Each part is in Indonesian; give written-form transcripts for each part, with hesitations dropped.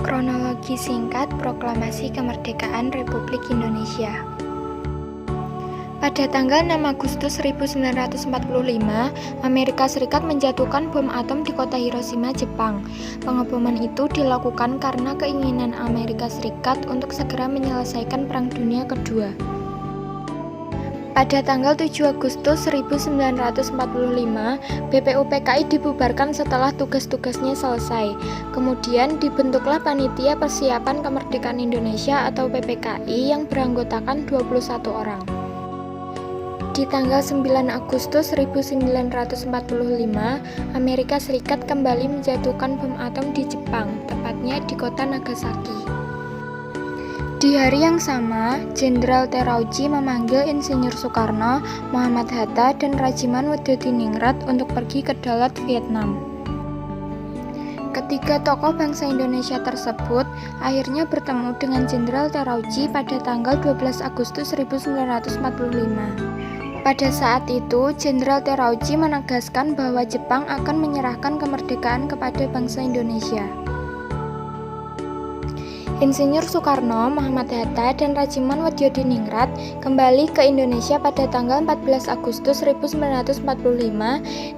Kronologi singkat Proklamasi Kemerdekaan Republik Indonesia. Pada tanggal 6 Agustus 1945, Amerika Serikat menjatuhkan bom atom di kota Hiroshima, Jepang. Pengeboman itu dilakukan karena keinginan Amerika Serikat untuk segera menyelesaikan Perang Dunia Kedua. Pada tanggal 7 Agustus 1945, BPUPKI dibubarkan setelah tugas-tugasnya selesai. Kemudian dibentuklah Panitia Persiapan Kemerdekaan Indonesia atau PPKI yang beranggotakan 21 orang. Di tanggal 9 Agustus 1945, Amerika Serikat kembali menjatuhkan bom atom di Jepang, tepatnya di kota Nagasaki. Di hari yang sama, Jenderal Terauchi memanggil Insinyur Soekarno, Muhammad Hatta, dan Rajiman Wedodiningrat untuk pergi ke Dalat, Vietnam. Ketiga tokoh bangsa Indonesia tersebut akhirnya bertemu dengan Jenderal Terauchi pada tanggal 12 Agustus 1945. Pada saat itu, Jenderal Terauchi menegaskan bahwa Jepang akan menyerahkan kemerdekaan kepada bangsa Indonesia. Insinyur Soekarno, Muhammad Hatta, dan Rajiman Wedodiningrat kembali ke Indonesia pada tanggal 14 Agustus 1945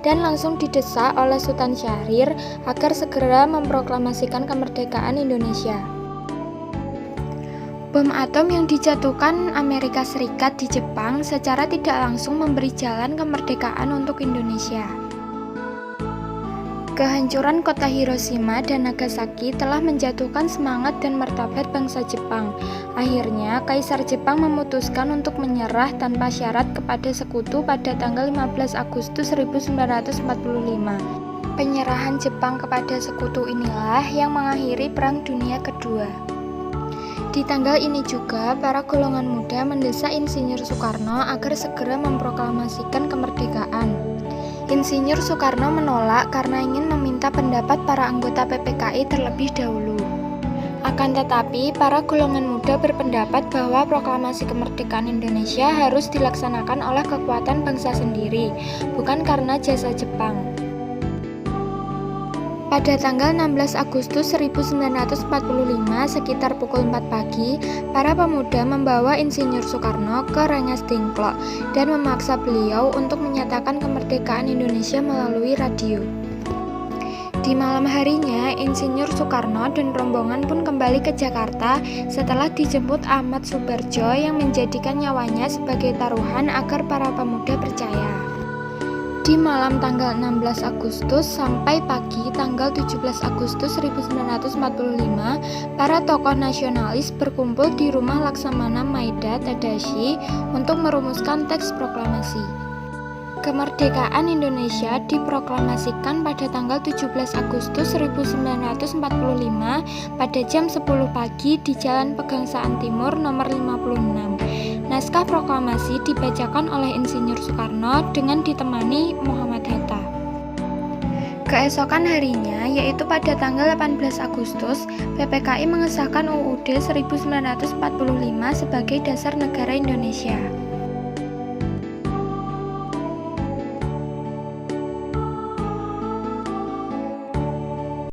dan langsung didesak oleh Sultan Syahrir agar segera memproklamasikan kemerdekaan Indonesia. Bom atom yang dijatuhkan Amerika Serikat di Jepang secara tidak langsung memberi jalan kemerdekaan untuk Indonesia. Kehancuran kota Hiroshima dan Nagasaki telah menjatuhkan semangat dan martabat bangsa Jepang. Akhirnya, Kaisar Jepang memutuskan untuk menyerah tanpa syarat kepada sekutu pada tanggal 15 Agustus 1945. Penyerahan Jepang kepada sekutu inilah yang mengakhiri Perang Dunia Kedua. Di tanggal ini juga, para golongan muda mendesak Insinyur Soekarno agar segera memproklamasikan kemerdekaan. Insinyur Soekarno menolak karena ingin meminta pendapat para anggota PPKI terlebih dahulu. Akan tetapi, para golongan muda berpendapat bahwa proklamasi kemerdekaan Indonesia harus dilaksanakan oleh kekuatan bangsa sendiri, bukan karena jasa Jepang. Pada tanggal 16 Agustus 1945, sekitar pukul 4 pagi, para pemuda membawa Insinyur Soekarno ke Rengas Dengklok dan memaksa beliau untuk menyatakan kemerdekaan Indonesia melalui radio. Di malam harinya, Insinyur Soekarno dan rombongan pun kembali ke Jakarta setelah dijemput Ahmad Subarjo yang menjadikan nyawanya sebagai taruhan agar para pemuda percaya. Di malam tanggal 16 Agustus sampai pagi tanggal 17 Agustus 1945, para tokoh nasionalis berkumpul di rumah Laksamana Maeda Tadashi untuk merumuskan teks proklamasi. Kemerdekaan Indonesia diproklamasikan pada tanggal 17 Agustus 1945 pada jam 10 pagi di Jalan Pegangsaan Timur nomor 56. Naskah proklamasi dibacakan oleh Insinyur Soekarno dengan ditemani Muhammad Hatta. Keesokan harinya, yaitu pada tanggal 18 Agustus, PPKI mengesahkan UUD 1945 sebagai dasar negara Indonesia.